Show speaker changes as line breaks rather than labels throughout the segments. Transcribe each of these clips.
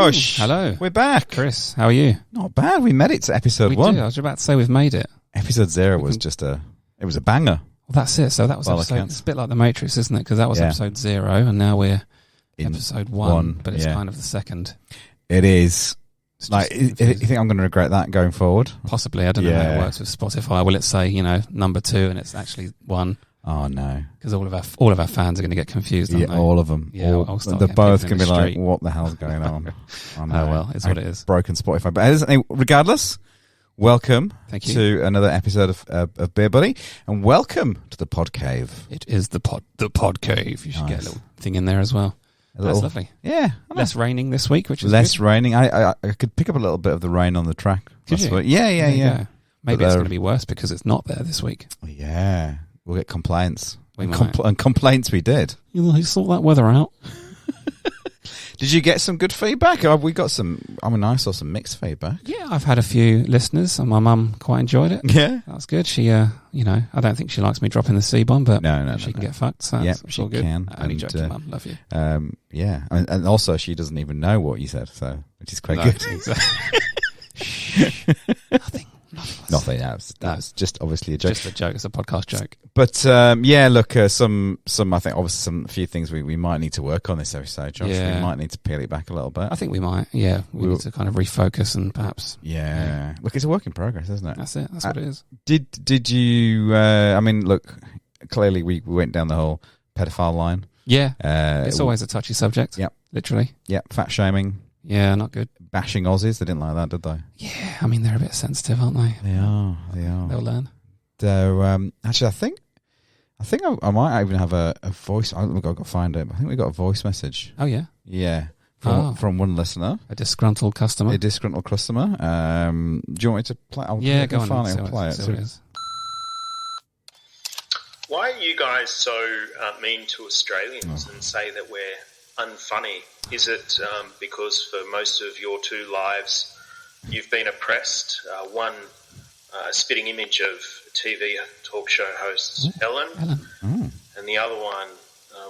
Josh.
Hello.
We're back.
Chris, how are you?
Not bad. We made it to episode 1.
I was about to say we've made it.
Episode 0 was it was a banger.
Well, that's it. So that was episode. It's a bit like the Matrix, isn't it? Because that was episode 0, and now we're in episode 1, but it's kind of the second.
It is. Like, you think I'm going to regret that going forward?
Possibly. I don't know how it works with Spotify. Will it say, number 2 and it's actually 1?
Oh no!
Because all of our fans are going to get confused, aren't they?
All of them.
Yeah,
they're both going to be like, "What the hell's going on?"
Oh well, it's what it is.
Broken Spotify, but regardless, welcome to another episode of Beer Buddy, and welcome to the Pod Cave.
It is the Pod Cave. You should get a little thing in there as well. That's lovely.
Yeah,
less raining this week, which is
less
good.
raining. I could pick up a little bit of the rain on the track.
Could you?
Yeah.
Maybe it's going to be worse because it's not there this week.
Yeah. We'll get complaints.
And
complaints we did.
You sort that weather out.
Did you get some good feedback? We got some. I saw some mixed feedback.
Yeah, I've had a few listeners, and my mum quite enjoyed it.
Yeah,
that was good. She, I don't think she likes me dropping the C-bomb, but she can get fucked. So
she
good.
can.
Only joking, Mum. Love you.
Yeah, and also she doesn't even know what you said, so which is quite good.
Exactly. Nothing.
That was just obviously a joke.
Just a joke. It's a podcast joke.
But look, some I think obviously a few things we might need to work on this episode, Josh.
Yeah.
We might need to peel it back a little bit.
I think we might. Yeah, we need to kind of refocus and perhaps.
Yeah. Look, it's a work in progress, isn't it?
That's it. That's what it is.
Did you? Look, clearly we went down the whole pedophile line.
Yeah. It's always a touchy subject.
Yep.
Literally.
Yep. Fat shaming.
Yeah, not good.
Bashing Aussies, they didn't like that, did they?
Yeah, I mean, they're a bit sensitive, aren't they?
They are.
They'll learn.
So, actually, I think I might even have a voice. I've got to find it. I think we got a voice message.
Oh, yeah?
Yeah. From one listener.
A disgruntled customer.
Do you want me to play?
Go on.
I'll play it.
See what it is.
Why are you guys so mean to Australians and say that we're unfunny? Is it because for most of your 2 lives you've been oppressed? One, a spitting image of TV talk show host Ellen. And the other one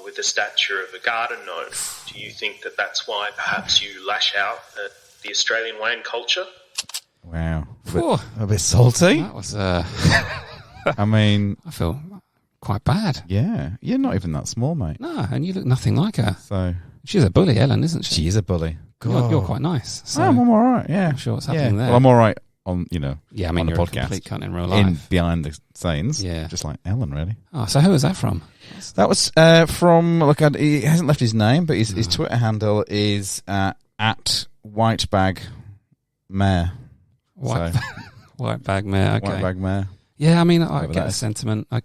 with the stature of a garden gnome. Do you think that that's why perhaps you lash out at the Australian way and culture?
Wow. A bit salty.
That was...
I mean...
I feel quite bad.
Yeah. You're not even that small, mate.
No, and you look nothing like her.
So...
She's a bully, Ellen, isn't she?
She is a bully.
You're quite nice. So
I'm all right, yeah.
I'm sure what's happening there.
Well, I'm all right on, on
you're
the
a
podcast.
complete cunt in real life.
Behind the scenes.
Yeah.
Just like Ellen, really.
Oh, so who was that from?
That was from, look, he hasn't left his name, but his Twitter handle is at whitebagmare.
Whitebag Mayor, okay.
Whitebag Mayor.
Yeah, I mean, I get the sentiment. I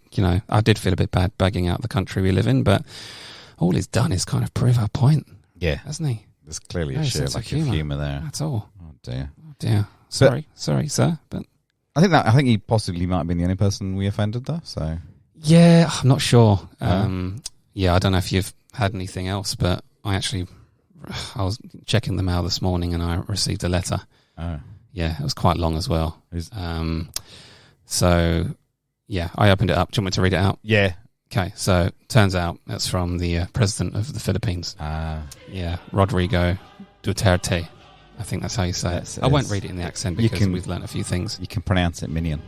did feel a bit bad bagging out the country we live in, but all he's done is kind of prove our point.
Yeah.
Hasn't he?
There's clearly a sheer lack of humour there.
That's all.
Oh, dear.
Sorry, sir, but...
I think he possibly might have been the only person we offended, though, so...
Yeah, I'm not sure. I don't know if you've had anything else, but I was checking the mail this morning and I received a letter.
Oh.
Yeah, it was quite long as well. So, yeah, I opened it up. Do you want me to read it out?
Yeah.
Okay, so turns out that's from the president of the Philippines. Yeah, Rodrigo Duterte. I think that's how you say it. I won't read it in the accent because we've learnt a few things.
You can pronounce it, Minion.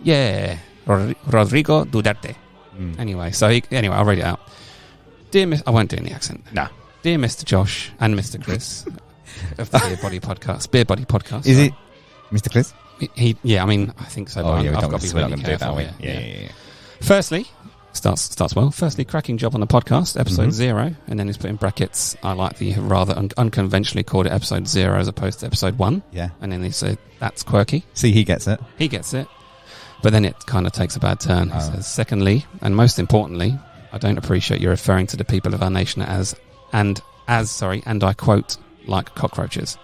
Yeah, Rodrigo Duterte. Anyway, I'll read it out. I won't do it in the accent.
No.
Dear Mr. Josh and Mr. Chris of the Beer Buddy Podcast.
Is it Mr. Chris?
I think so. But I've got to be really careful. Yeah. Firstly, starts well. Firstly, cracking job on the podcast, episode 0, and then he's put in brackets. I like that you have rather unconventionally called it episode 0 as opposed to episode 1.
Yeah.
And then he said that's quirky.
See, he gets it.
But then it kind of takes a bad turn. He says, secondly, and most importantly, I don't appreciate you referring to the people of our nation and I quote, like cockroaches.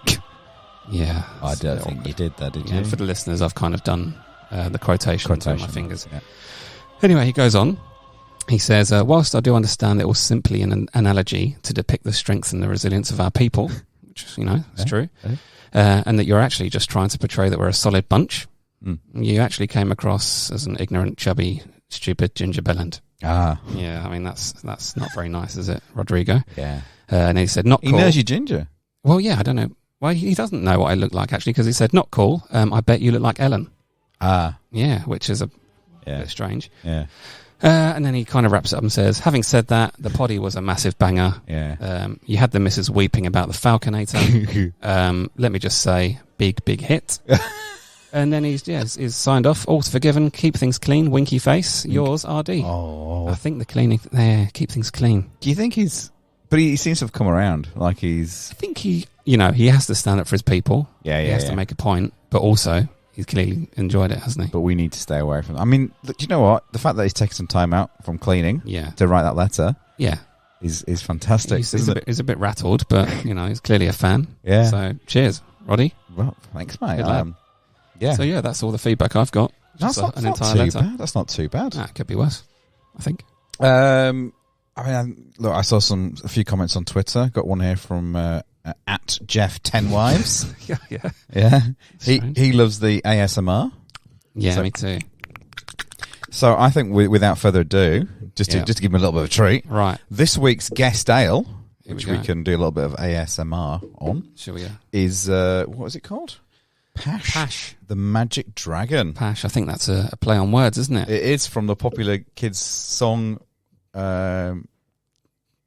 Yeah.
I don't think you did that, did you?
And for the listeners, I've kind of done the quotation with my fingers. Yeah. Anyway, he goes on. He says, whilst I do understand that it was simply an analogy to depict the strength and the resilience of our people, which, is true, and that you're actually just trying to portray that we're a solid bunch, you actually came across as an ignorant, chubby, stupid ginger bellend. Yeah, I mean, that's not very nice, is it, Rodrigo?
Yeah.
And he said, not cool.
He knows you ginger.
Well, yeah, I don't know. Well, he doesn't know what I look like, actually, because he said, not cool. I bet you look like Ellen. Yeah, which is a bit strange.
Yeah.
And then he kind of wraps it up and says, having said that, the poddy was a massive banger.
Yeah.
You had the missus weeping about the Falconator. Let me just say, big hit. And then he's signed off. All's forgiven. Keep things clean. Winky face. Yours, RD.
Oh.
I think the cleaning there. Keep things clean.
Do you think he's... But he seems to have come around. Like he's...
I think he has to stand up for his people.
Yeah,
He has to make a point. But also, he's clearly enjoyed it, hasn't he?
But we need to stay away from... I mean, do you know what? The fact that he's taken some time out from cleaning to write that letter is fantastic.
He's a bit rattled, but, he's clearly a fan.
Yeah.
So, cheers, Roddy.
Well, thanks, mate.
Yeah. So, that's all the feedback I've got.
That's not too bad. That's not too bad.
It could be worse, I think.
I saw a few comments on Twitter. Got one here from at Jeff 10 Wives. Yeah. He loves the ASMR.
Yeah, me too.
So I think without further ado, just to give him a little bit of a treat.
Right.
This week's guest ale, which we can do a little bit of ASMR on.
Sure, yeah.
Is what is it called? Pash. The Magic Dragon.
Pash. I think that's a play on words, isn't it?
It is from the popular kids' song.
Tim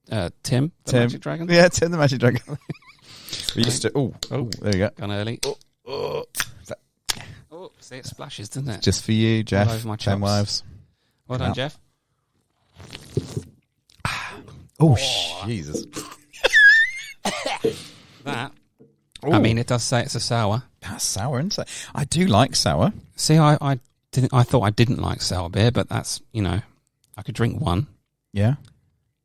the Magic Dragon?
Yeah, Tim the Magic Dragon. We used to... Oh, there you go.
Gone early. See, it splashes, doesn't it?
Just for you, Jeff.
All over my
10 Wives.
Well done, Jeff.
Oh, Jesus.
That... Ooh. I mean, it does say it's a sour.
That's sour, isn't it? I do like sour.
See, I thought I didn't like sour beer, but that's, I could drink one.
Yeah.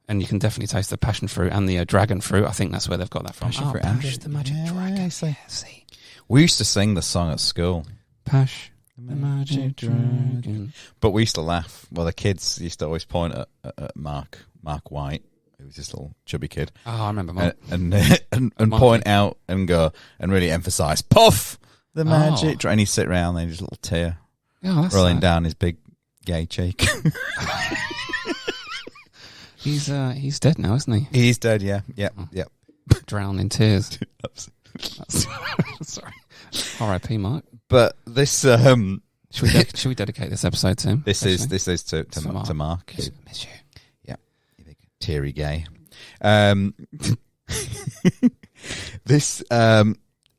And you can definitely taste the passion fruit and the dragon fruit. I think that's where they've got that from.
Passion fruit
Pash, the Magic Dragon.
See. We used to sing the song at school.
Pash, the Magic Dragon.
But we used to laugh. Well, the kids used to always point at Mark White. He was this little chubby kid.
Oh, I remember Mark.
And point out and go and really emphasise, Puff, the Magic Dragon. And he'd sit around and just a little tear rolling down his big gay cheek.
He's dead now, isn't he?
He's dead, yeah. Yep.
Drowned in tears. Sorry. R.I.P. Mark.
But this
should we dedicate this episode to him?
This is to Mark.
Miss you.
Yeah. You big teary gay. This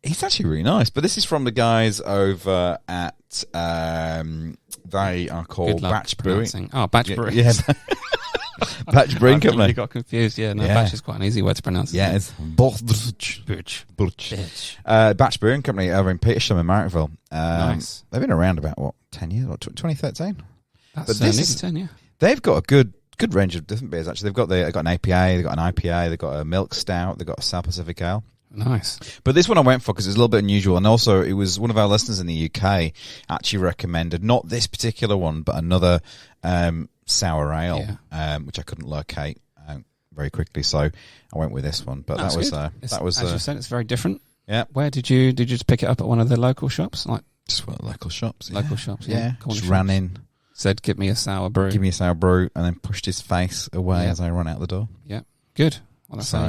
he's actually really nice, but this is from the guys over at they are called Batch Brewing.
Oh, Batch Brewing.
Yeah. Batch Brewing Company.
You got confused. Yeah, Batch is quite an easy word to pronounce.
Yeah, it's Batch Brewing Company over in Petersham in Marrickville.
Nice.
They've been around about 10 years, 2013.
That's nearly 10, yeah.
They've got a good range of different beers. Actually, they've got an APA, they've got an IPA, they've got a milk stout, they've got a South Pacific Ale.
Nice.
But this one I went for because it's a little bit unusual, and also it was one of our listeners in the UK actually recommended not this particular one, but another sour ale, which I couldn't locate very quickly, so I went with this one. But that was
as you said, it's very different.
Yeah.
Where did you just pick it up at one of the local shops? Like
just one of the local shops.
Local shops. Yeah.
Just ran in,
said, "Give me a sour brew."
And then pushed his face away as I ran out the door.
Yeah. Good. Well, that's how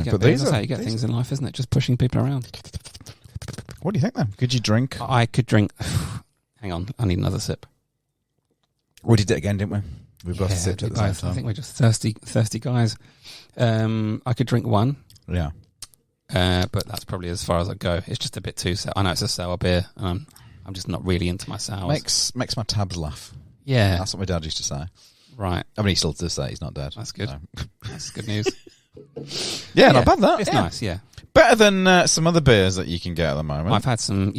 you get things in life, isn't it? Just pushing people around.
What do you think, then? Could you drink?
I could drink. Hang on, I need another sip.
We did it again, didn't we? We both sipped at the same time.
I think we're just thirsty guys. I could drink one.
Yeah.
But that's probably as far as I go. It's just a bit too sour. I know it's a sour beer. I'm just not really into my sours.
Makes my tabs laugh.
Yeah.
That's what my dad used to say.
Right.
I mean, he still does say he's not dead.
That's good.
So.
That's good news.
Not bad, that.
It's nice, yeah.
Better than some other beers that you can get at the moment.
I've had some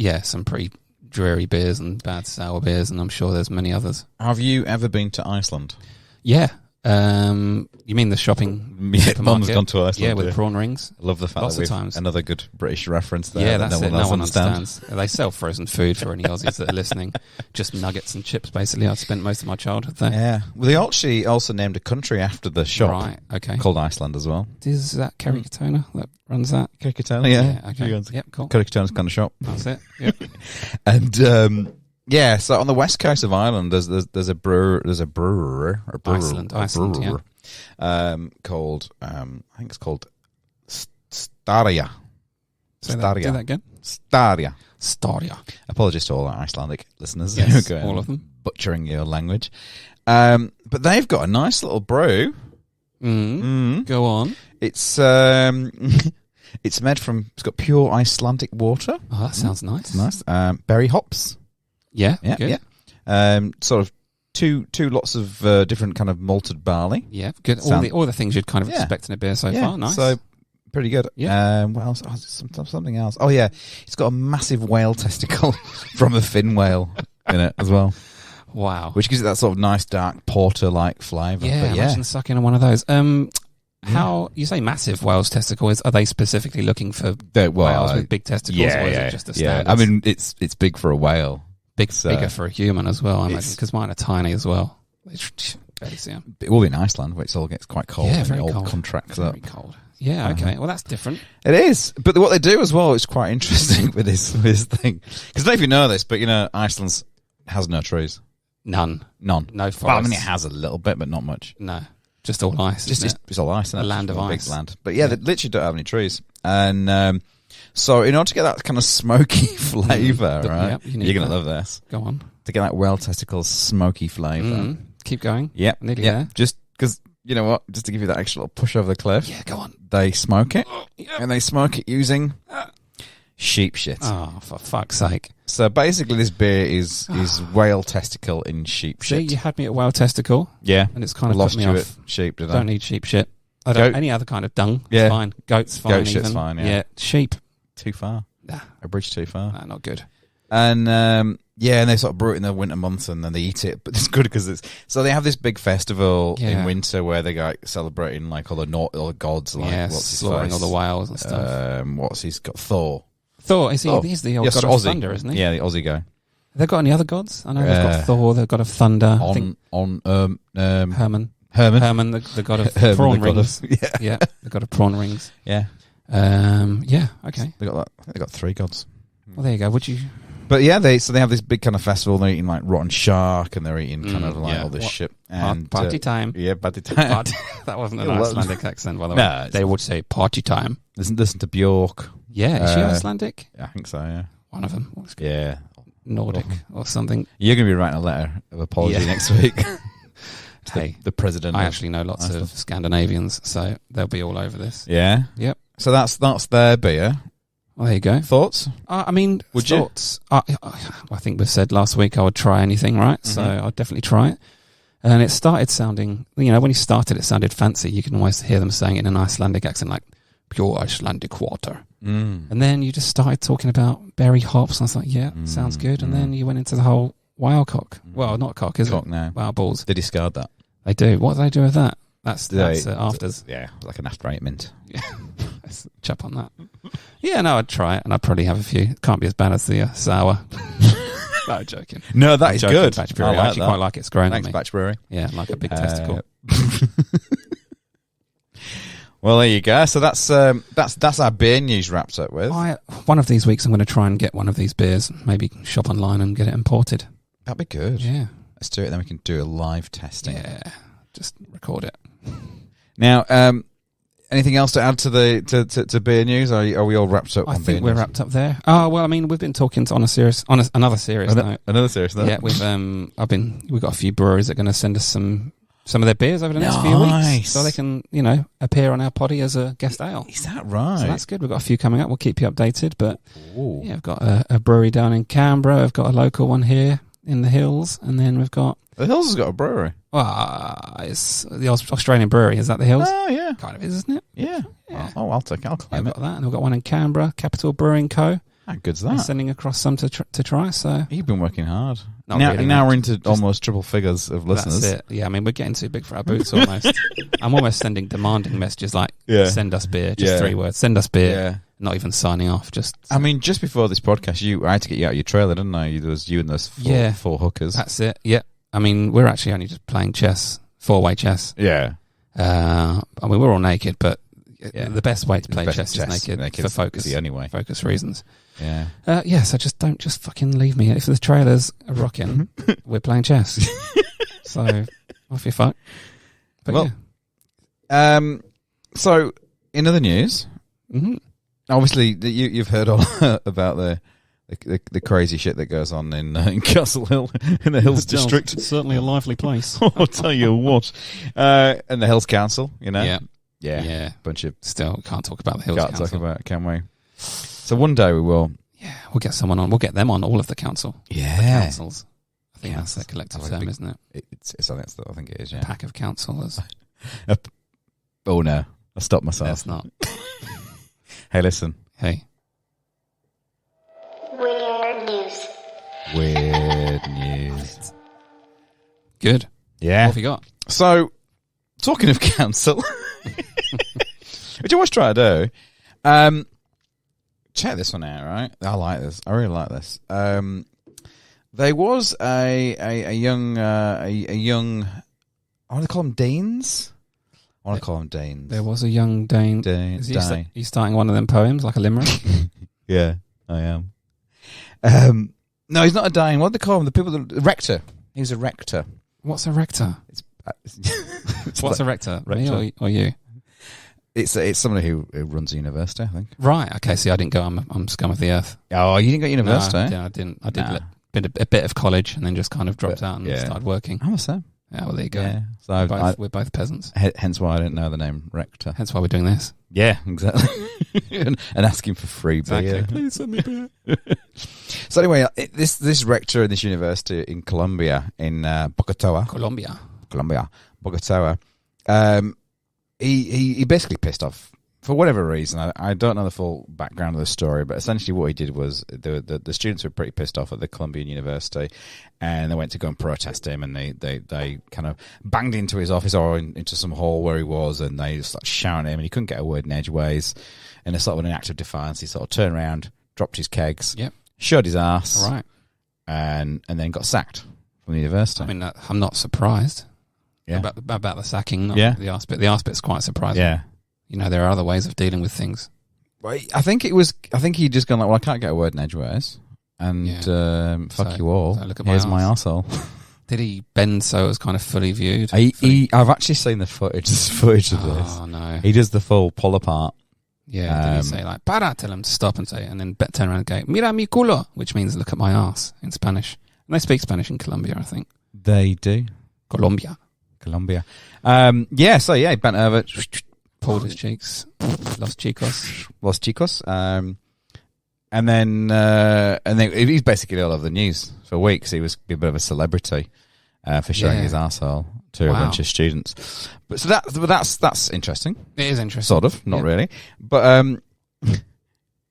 pretty dreary beers and bad sour beers, and I'm sure there's many others.
Have you ever been to Iceland?
Yeah. You mean the shopping supermarket?
Mum's gone to Iceland.
Yeah, with prawn rings.
I love the fact that we've another good British reference there.
Yeah, that's it. No one understands. They sell frozen food for any Aussies that are listening. Just nuggets and chips, basically. I've spent most of my childhood there.
Yeah. Well, they actually also named a country after the shop.
Right, okay.
Called Iceland as well.
Is that Kerry Katona that runs that?
Kerry Katona, yeah.
Okay. Yep, cool.
Kerry Katona's kind of shop.
That's it. Yep.
And... yeah, so on the west coast of Ireland, there's a brewer,
Iceland,
called I think it's called Staria.
Do that again.
Staria. Apologies to all our Icelandic listeners.
Yes, all of them.
Butchering your language. But they've got a nice little brew.
Go on.
It's it's made from. It's got pure Icelandic water.
Oh, that sounds nice.
Nice. Berry hops.
Yeah.
Good. Sort of two lots of different kind of malted barley.
Yeah. Good. All the things you'd kind of expect in a beer so far. Nice.
So pretty good.
Yeah.
What else? Oh, something else. Oh yeah, it's got a massive whale testicle from a fin whale in it as well.
Wow.
Which gives it that sort of nice dark porter-like flavour.
Yeah, imagine sucking on one of those. How you say massive whale's testicles? Are they specifically looking for whales with big testicles, or is it just a standard?
I mean, it's big for a whale.
Bigger for a human as well, I imagine, because mine are tiny as well. Barely see them.
It will be in Iceland, where it all gets quite cold.
Yeah, very
cold.
cold.
Contracts
very
up.
cold. Yeah, okay. Well, that's different.
It is. But what they do as well is quite interesting with this thing. Because I don't know if you know this, but Iceland has no trees.
None.
No
forests.
Well, I mean, it has a little bit, but not much.
No. Just all ice.
It's all ice.
A land of ice.
Big land. But they literally don't have any trees. And so in order to get that kind of smoky flavour, right?
Yep,
you're going to love this.
Go on.
To get that whale testicles smoky flavour.
Keep going.
Yep.
Nearly there.
Just because, you know what? Just to give you that extra little push over the cliff.
Yeah, go on.
They smoke it. And they smoke it using sheep shit.
Oh, for fuck's sake.
So basically this beer is whale testicle in sheep shit.
See, you had me at whale testicle.
Yeah.
And it's kind of
lost
put me
you
off.
at sheep, did I?
Don't need sheep shit. I don't any other kind of dung. It's fine. Goat's fine.
Goat shit's fine, yeah.
Sheep.
Too far.
Nah.
A bridge too far.
Nah, not good.
And and they sort of brew it in the winter months and then they eat it. But it's good because so they have this big festival in winter where they go celebrating like all the gods, like
slaughtering all the whales and stuff.
He's got? Thor,
he's the old god of thunder, isn't he?
Yeah, the Aussie guy.
Have they got any other gods? I know they've got Thor, the god of thunder. Herman, the god of prawn rings. The god of prawn rings.
Yeah.
Okay.
They got 3 gods.
Well, there you go. Would you?
But yeah, they have this big kind of festival. They're eating like rotten shark, and they're eating kind of like all this shit. And
party time.
Yeah, party time.
That wasn't an Icelandic accent, by the way.
No,
they would say party time.
Listen to Bjork.
Yeah, is she Icelandic?
I think so. Yeah,
one of them.
Yeah,
Nordic or something.
You're going to be writing a letter of apology next week.
Hey,
the president.
I actually know lots of Scandinavians, so they'll be all over this.
Yeah.
Yep.
So that's their beer.
Well, there you go.
Thoughts?
I mean, thoughts. I think we said last week I would try anything, right? Mm-hmm. So I'll definitely try it. And it started sounding, when you started, it sounded fancy. You can always hear them saying it in an Icelandic accent, like pure Icelandic water. And then you just started talking about berry hops, and I was like, sounds good. And then you went into the whole wild cock. Well, not cock, is
cock
it?
Now.
Wild balls.
They discard that.
They do. What do they do with that? That's afters.
Yeah, like an after 8 mint.
Yeah, let's chop on that. Yeah, no, I'd try it, and I'd probably have a few. It can't be as bad as the sour. No, joking.
No, that is good.
Batch brewery. I actually quite like it. It's grown on me.
Batch brewery.
Yeah, like a big testicle.
Well, there you go. So that's our beer news wrapped up with.
One of these weeks, I'm going to try and get one of these beers. Maybe shop online and get it imported.
That'd be good.
Yeah,
let's do it. Then we can do a live testing.
Yeah, just record it.
Now, anything else to add to the beer news? Are we all wrapped up?
I think we're wrapped up there. Oh well, I mean, we've been talking on another serious note.
Another serious note.
Yeah, we've got a few breweries that are going to send us some of their beers over the next few weeks, so they can appear on our poddy as a guest ale.
Is that right?
So that's good. We've got a few coming up. We'll keep you updated. But I've got a brewery down in Canberra. I've got a local one here in the Hills, and then we've got
the Hills has got a brewery.
Well, it's the Australian brewery. Is that the Hills?
Oh, yeah.
Kind of is, isn't it?
Yeah. Oh, I'll claim it.
I've got that. And we've got one in Canberra, Capital Brewing Co.
How good's that?
They're sending across some to try, so...
You've been working hard.
Now
we're into almost triple figures of listeners.
That's it. Yeah, I mean, we're getting too big for our boots almost. I'm almost sending demanding messages like, send us beer, just 3 words, send us beer.
Yeah.
Not even signing off, just...
I mean, just before this podcast, I had to get you out of your trailer, didn't I? There was you and those 4 hookers.
That's it, yeah. I mean, we're actually only just playing chess, 4-way chess.
Yeah.
I mean, we're all naked, but the best way to play chess is naked for focus.
The only way.
Focus reasons.
Yeah.
So don't fucking leave me. If the trailers are rocking, we're playing chess. So off you fuck. But
so in other news, obviously, you've heard all about the crazy shit that goes on in Castle Hill, in the Hills District.
It's certainly a lively place.
I'll tell you what. And the Hills Council, you know?
Yeah.
Bunch of...
Still, can't talk about the Hills
Can't
Council.
talk about it, can we? So one day we will.
Yeah, we'll get someone on. We'll get them on, all of the council.
Yeah.
The councils. I think that's their collective term, isn't it?
I think it is, yeah.
A pack of councillors.
Oh, no. I stopped myself.
That's not.
Hey, listen.
Hey.
Weird news.
Good.
Yeah.
What have you got?
So, talking of council, which I was trying to do, check this one out, right? I like this. I really like this. There was a young, I want to call them Danes.
There was a young Dane. Is he starting one of them poems, like a limerick?
Yeah, I am. No, he's not a Dane. What do they call him? The people that... Rector. He was a rector.
What's a rector? What's a rector? Me or you?
It's somebody who runs a university, I think.
Right. Okay. See, I didn't go. I'm scum of the earth.
Oh, you didn't go to university?
No, I didn't. I did a bit of college and then just kind of dropped out and started working.
I'm the same.
Yeah, well, there you go.
Yeah. So
we're both peasants.
Hence why I didn't know the name rector.
Hence why we're doing this.
Yeah, exactly. and asking for free beer.
Please send me beer.
So anyway, this rector in this university in Colombia, in Bogotá. Bogotá. He basically pissed off for whatever reason. I don't know the full background of the story, but essentially what he did was the students were pretty pissed off at the Colombian University, and they went to go and protest him, and they kind of banged into his office or into some hall where he was, and they just like shouting at him, and he couldn't get a word in edgeways. And it's sort of an act of defiance. He sort of turned around, dropped his kegs, showed his ass,
all right,
and then got sacked from the university.
I mean, I'm not surprised.
Yeah.
About the sacking, not the arse bit. The arse bit's quite surprising.
Yeah.
You know, there are other ways of dealing with things.
Well, I think he'd just gone like, well, I can't get a word in edgeways, and fuck you all.
So
Here's my arsehole.
Did he bend so it was kind of fully viewed?
I've actually seen the footage. There's footage of this.
Oh, no.
He does the full pull apart.
Yeah, did he say like, para, tell him to stop and say, and then turn around and go, mira mi culo, which means look at my ass in Spanish. And they speak Spanish in Colombia, I think.
They do.
Colombia.
He bent over,
pulled his cheeks, los chicos.
And then he's basically all over the news for weeks. He was a bit of a celebrity for showing his arsehole to a bunch of students. But so that's interesting.
It is interesting,
sort of, not really. But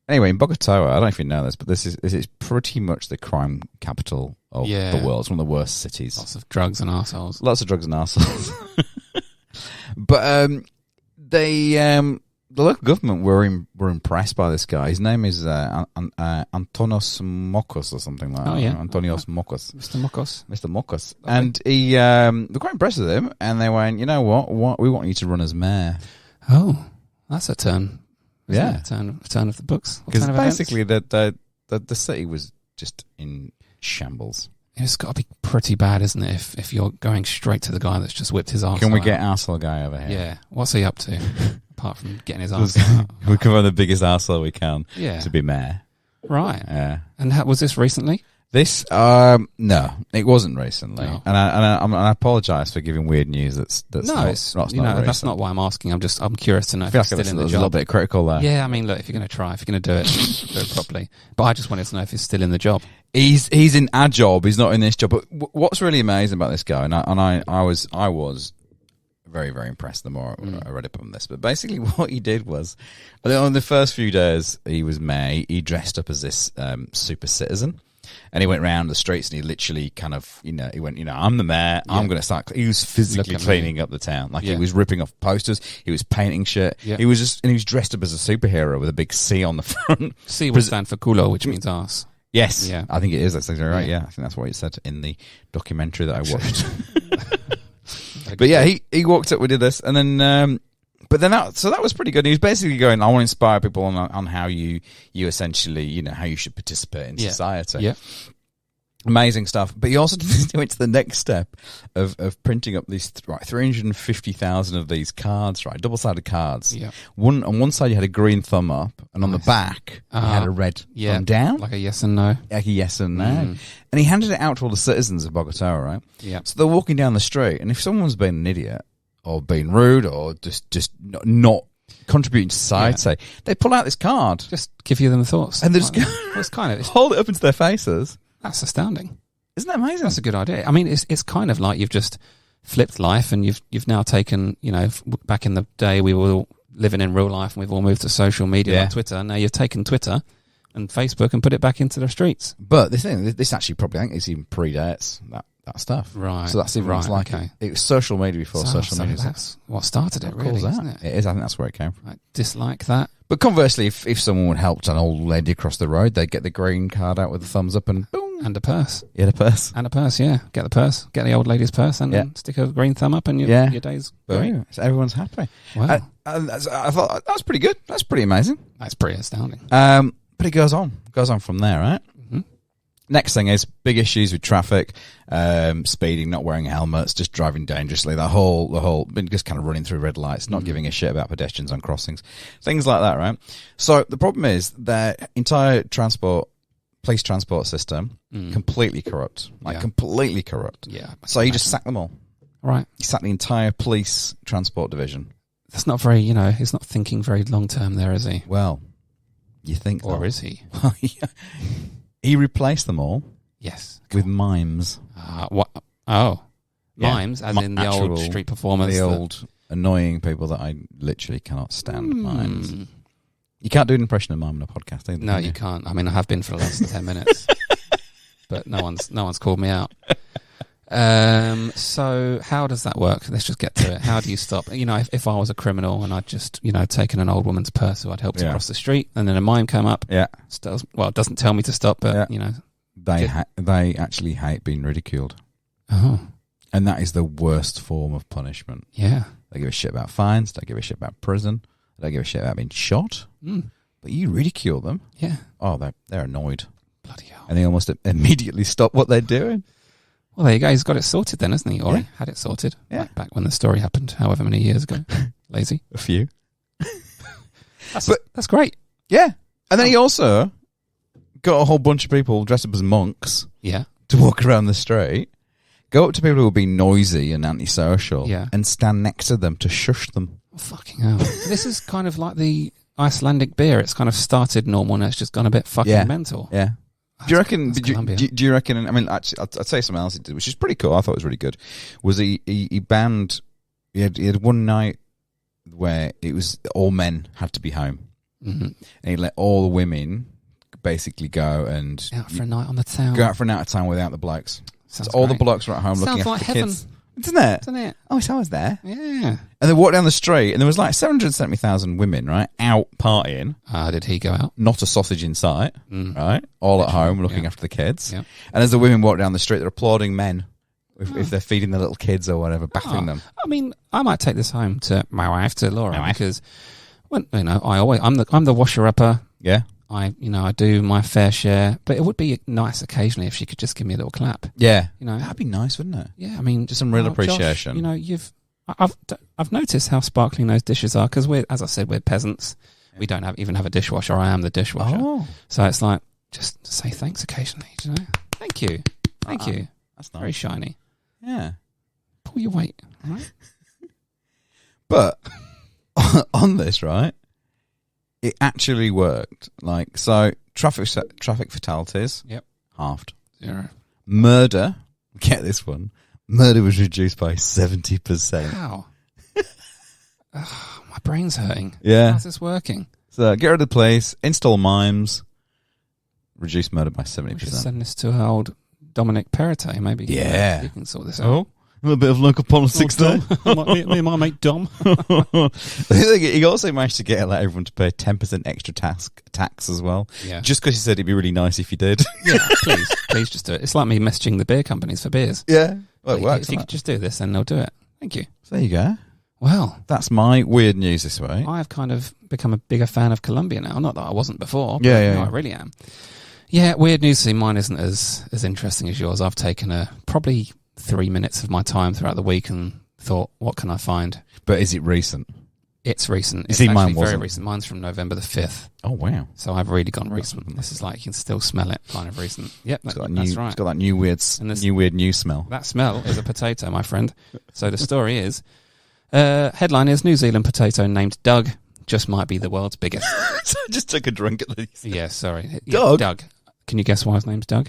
anyway, in Bogotá, I don't know if you know this, but this is pretty much the crime capital of the world. It's one of the worst cities.
Lots of drugs and arseholes.
But the local government were impressed by this guy. His name is Antonos Mocos or something like that.
Oh, yeah.
Antonios Mocos.
Mr. Mocos.
Okay. And they're quite impressed with him, and they went, you know what? We want you to run as mayor.
Oh, that's a turn.
Yeah.
A turn of the books.
Because basically the city was just in shambles.
It's got to be pretty bad, isn't it, if you're going straight to the guy that's just whipped his arsehole.
Can we get arsehole guy over here?
Yeah. What's he up to, apart from getting his arsehole out?
We can find the biggest arsehole we can to be mayor.
Right.
Yeah.
And was this recently?
This, no, it wasn't recently.
No.
And I apologise for giving weird news that's
that's not why I'm asking. I'm curious to know if
he's
still in the job.
A little bit critical there.
Yeah, I mean, look, if you're going to try, if you're going to do it, do it properly. But I just wanted to know if he's still in the job.
He's in our job. He's not in this job. But what's really amazing about this guy, and I was very, very impressed the more I read up on this. But basically, what he did was, on the first few days he was mayor, he dressed up as this super citizen. And he went around the streets and he literally kind of, he went, I'm the mayor. Yeah. I'm going to start. He was physically cleaning up the town. Like he was ripping off posters. He was painting shit. Yeah. He was dressed up as a superhero with a big C on the front.
C would stand for culo, which means ass.
Yes. Yeah. I think it is. That's exactly right. Yeah. I think that's what it said in the documentary that I watched. But yeah, he walked up, we did this. And then, that was pretty good. He was basically going, I want to inspire people on how you essentially, how you should participate in society.
Yeah.
Amazing stuff. But he also went to the next step of printing up these 350,000 of these cards, right? Double-sided cards.
Yeah.
On one side you had a green thumb up, and on the back you had a red thumb down.
Like a yes and no.
Like a yes and no. And he handed it out to all the citizens of Bogota, right?
Yeah.
So they're walking down the street, and if someone's been an idiot or being rude or just not contributing to society, they pull out this card.
Just give you them thoughts.
And they just hold it up into their faces.
That's astounding.
Isn't that amazing?
That's a good idea. I mean, it's kind of like you've just flipped life, and you've now taken, back in the day we were all living in real life and we've all moved to social media like Twitter. Now you've taken Twitter and Facebook and put it back into the streets.
But the thing, this actually probably, I think this even predates that stuff.
Right.
So that's even like it was social media before social media.
That's what started it, really, isn't it?
It is. I think that's where it came from.
I dislike that.
But conversely, if someone helped an old lady across the road, they'd get the green card out with the thumbs up and boom.
And a purse.
Yeah, a purse.
And a purse, yeah. Get the purse. Get the old lady's purse and then stick a green thumb up and your day's great.
So everyone's happy.
Wow.
I thought that was pretty good. That's pretty amazing.
That's pretty astounding.
But it goes on from there, right? Mm-hmm. Next thing is big issues with traffic, speeding, not wearing helmets, just driving dangerously. The whole, just kind of running through red lights, not giving a shit about pedestrians on crossings, things like that, right? So the problem is that entire police transport system completely corrupt, completely corrupt.
Yeah.
So you just sack them all.
Right.
You sack the entire police transport division.
That's not very, he's not thinking very long term there, is he?
Well, you think,
or is he?
He replaced them all.
Yes.
With mimes.
What? Oh, mimes, as in the old street performers,
the old annoying people that I literally cannot stand. Mimes. You can't do an impression of mime on a podcast, either.
No, you can't. I mean, I have been for the last 10 minutes, but no one's called me out. So how does that work? Let's just get to it. How do you stop? If I was a criminal and I'd just, taken an old woman's purse who I'd helped across the street, and then a mime came up. Yeah. It doesn't tell me to stop, but,
They actually hate being ridiculed.
Oh.
And that is the worst form of punishment.
Yeah.
They give a shit about fines. They give a shit about prison. They give a shit about being shot. But you ridicule them.
Yeah.
Oh, they're annoyed.
Bloody hell.
And they almost immediately stop what they're doing.
Well, there you go. He's got it sorted then, hasn't he? Or he had it sorted.
Yeah.
Back when the story happened, however many years ago. Lazy.
A few.
That's great.
Yeah. And then he also got a whole bunch of people dressed up as monks.
Yeah.
To walk around the street. Go up to people who are being noisy and antisocial.
Yeah.
And stand next to them to shush them.
Oh, fucking hell. This is kind of like the Icelandic beer. It's kind of started normal and it's just gone a bit fucking mental.
Yeah. Do you reckon? Do you reckon? I mean, actually, I'd say something else he did, which is pretty cool. I thought it was really good. Was he banned? He had one night where it was all men had to be home, and he let all the women basically go and
out for a night on the town.
Go out for a night of town without the blokes.
So
all the blokes were at home looking after the kids. Isn't it?
Isn't it?
Oh, so I was there.
Yeah.
And they walked down the street, and there was like 770,000 women, right, out partying.
Did he go out?
Not a sausage in sight, right? All at home looking after the kids.
Yeah.
And as the women walk down the street, they're applauding men if they're feeding their little kids or whatever, bathing them.
I mean, I might take this home to my wife, to Laura, because when I'm the washer-upper.
Yeah.
I do my fair share, but it would be nice occasionally if she could just give me a little clap.
Yeah, that'd be nice, wouldn't it?
Yeah, I mean,
just some real appreciation.
Josh, I've noticed how sparkling those dishes are because as I said, we're peasants. We don't even have a dishwasher. I am the dishwasher.
Oh,
so it's like just say thanks occasionally. Thank you.
That's nice.
Very shiny.
Yeah,
pull your weight. All right.
But on this, right? It actually worked. Like, so traffic fatalities.
Yep.
Halved.
0.
Murder. Get this one. Murder was reduced by 70%.
How? My brain's hurting.
Yeah.
How's this working?
So get rid of the police, install mimes, reduce murder by 70%.
We should send this to our old Dominic Perrottet, maybe.
Yeah.
He can sort this out.
Oh. A little bit of local politics there.
Me and my mate Dom.
He also managed to get everyone to pay 10% extra tax as well.
Yeah.
Just because he said it'd be really nice if you did.
Yeah, please just do it. It's like me messaging the beer companies for beers.
Yeah. Well, it works.
If you could just do this, then they'll do it. Thank you.
So there you go.
Well,
that's my weird news this week.
I've kind of become a bigger fan of Colombia now. Not that I wasn't before. But
yeah.
I really am. Yeah, weird news. See, mine isn't as interesting as yours. I've taken probably 3 minutes of my time throughout the week and thought, what can I find?
But is it recent?
It's recent. It's
See,
actually
mine
very
wasn't.
recent. Mine's from November the 5th.
Oh, wow.
So I've really gone recent. This is like, you can still smell it, kind of recent. Yep, that's right.
It's got that new weird new smell.
That smell is a potato, my friend. So the story is, headline is, New Zealand potato named Doug just might be the world's biggest.
So I just took a drink at least.
Yeah, sorry.
Doug?
Doug. Can you guess why his name's Doug?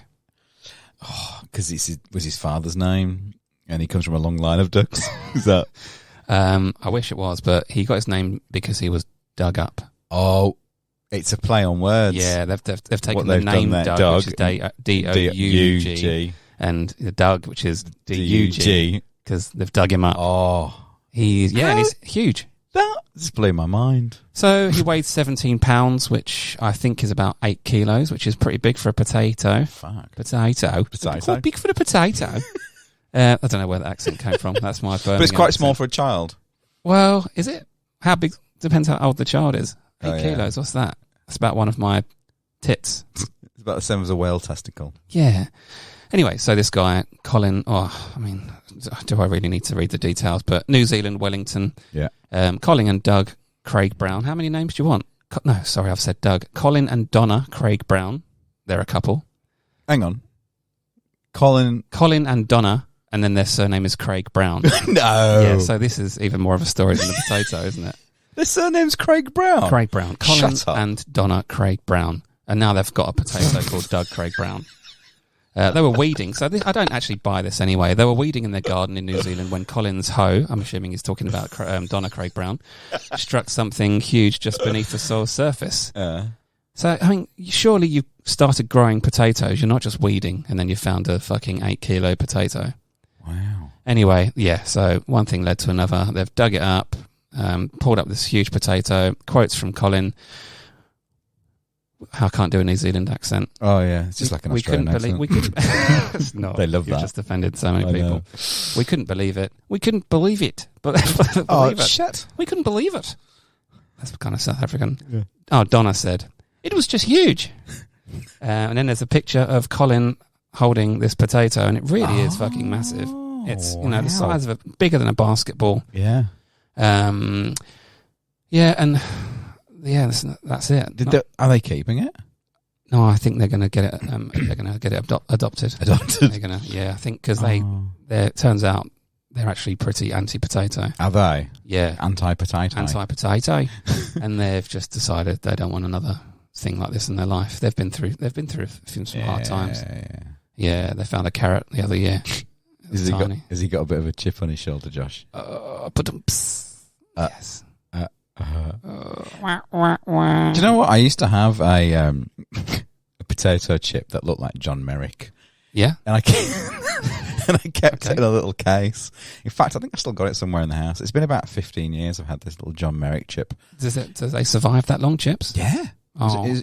Oh, because it was his father's name, and he comes from a long line of ducks. Is that?
I wish it was, but he got his name because he was dug up.
Oh, it's a play on words.
Yeah, they've taken the name Doug, which is D-O-U-G, and the Doug, which is D-U-G, because they've dug him up.
Oh.
And he's huge.
That just blew my mind.
So he weighed 17 pounds, which I think is about 8 kilos, which is pretty big for a potato.
Fuck.
Potato. Quite big for a potato. I don't know where the accent came from. That's my Birmingham
But it's quite
accent.
small for a child.
Well, is it? How big? Depends how old the child is. 8 kilos.
Yeah.
What's that? That's about one of my tits.
It's about the same as a whale testicle.
Yeah. Anyway, so this guy, Colin, do I really need to read the details? But New Zealand, Wellington.
Yeah.
Colin and Doug Craig Brown. How many names do you want? No, sorry, I've said Doug. Colin and Donna Craig Brown. They're a couple.
Hang on. Colin
and Donna, and then their surname is Craig Brown.
No.
Yeah, so this is even more of a story than the potato, isn't it?
Their surname's Craig Brown.
Craig Brown. Colin
Shut up.
and Donna Craig Brown. And now they've got a potato called Doug Craig Brown. They were weeding, so I don't actually buy this anyway. They were weeding in their garden in New Zealand when Colin's hoe, I'm assuming he's talking about Donna Craig Brown, struck something huge just beneath the soil surface. So, I mean, surely you've started growing potatoes. You're not just weeding and then you found a fucking 8 kilo potato.
Wow.
Anyway, yeah, so one thing led to another. They've dug it up, pulled up this huge potato. Quotes from Colin. I can't do a New Zealand accent.
Oh, yeah. It's just like an Australian accent.
It's not.
They love
You've
that.
just offended so many people.
Know.
We couldn't believe it. We couldn't believe it. But
Shit.
We couldn't believe it. That's kind of South African.
Yeah.
Oh, Donna said, it was just huge. And then there's a picture of Colin holding this potato, and it really is fucking massive. It's, the size of bigger than a basketball.
Yeah.
That's it.
Are they keeping it?
No, I think they're going to get it. They're going to get it adopted.
Adopted?
They're going to, yeah. I think because it turns out they're actually pretty anti-potato.
Are they?
Yeah,
Anti-potato.
Anti-potato, and they've just decided they don't want another thing like this in their life. They've been through some hard times. Yeah, they found a carrot the other year.
Has he got a bit of a chip on his shoulder, Josh?
Yes.
Do you know what? I used to have a potato chip that looked like John Merrick.
Yeah,
and I kept it in a little case. In fact, I think I still got it somewhere in the house. It's been about 15 years I've had this little John Merrick chip.
Do they survive that long, chips?
Yeah.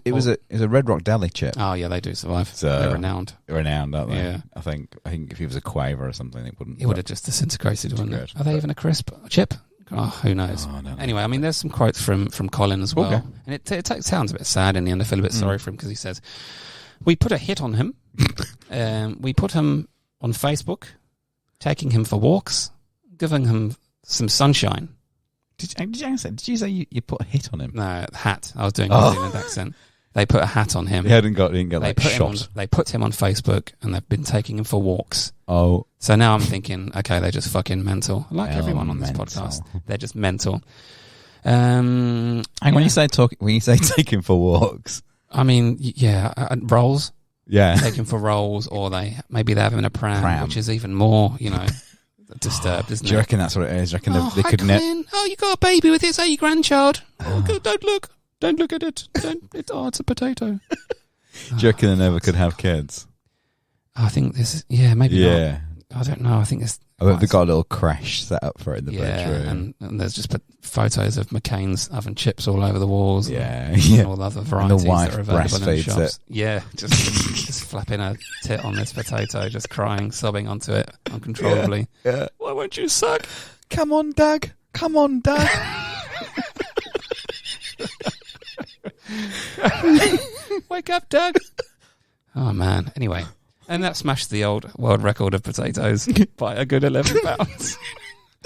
It was a Red Rock Deli chip.
Oh yeah, they do survive.
So,
they're renowned.
Renowned, aren't they?
Yeah.
I think if he was a quaver or something, it wouldn't.
It would have just disintegrated, wouldn't it? Are they even a crisp chip? Oh, who knows?
Oh, no.
Anyway, I mean, there's some quotes from Colin as well.
Okay.
And it sounds a bit sad in the end. I feel a bit sorry for him because he says, we put a hit on him. We put him on Facebook, taking him for walks, giving him some sunshine.
Did you say you put a hit on him?
No, hat. I was doing a New Zealand accent. They put a hat on him.
He didn't get like shot.
They put him on Facebook and they've been taking him for walks.
Oh.
So now I'm thinking, okay, they're just fucking mental. Like everyone on this podcast. They're just mental.
And when you say taking for walks,
I mean, rolls.
Yeah.
Taking for rolls, or maybe they have him in a pram, which is even more, disturbed, isn't it?
Do you reckon that's what it is? Do you reckon they could
Colin. Oh, you got a baby with it, your grandchild. Oh, don't look. Don't look at it. It's a potato.
Do you reckon they never could have kids?
I think this is, maybe not. I don't know. I think it's...
They've got a little crash set up for it in the bedroom.
And there's just photos of McCain's oven chips all over the walls.
And
all the other varieties
the wife
that are available in shops.
breastfeeds it.
Yeah, just flapping a tit on this potato, just crying, sobbing onto it uncontrollably.
Yeah.
Why won't you suck?
Come on, Doug. Come on, Doug.
Wake up, Doug. Oh, man. Anyway. And that smashed the old world record of potatoes by a good £11.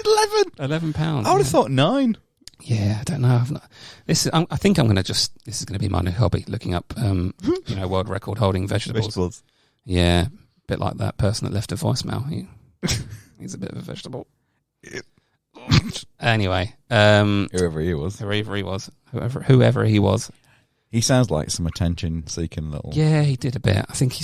11?
£11.
I would have thought 9.
Yeah, I don't know. I think I'm going to this is going to be my new hobby, looking up, world record holding vegetables. Yeah, a bit like that person that left a voicemail. He's a bit of a vegetable. Anyway.
Whoever he
was.
He sounds like some attention-seeking little...
Yeah, he did a bit. I think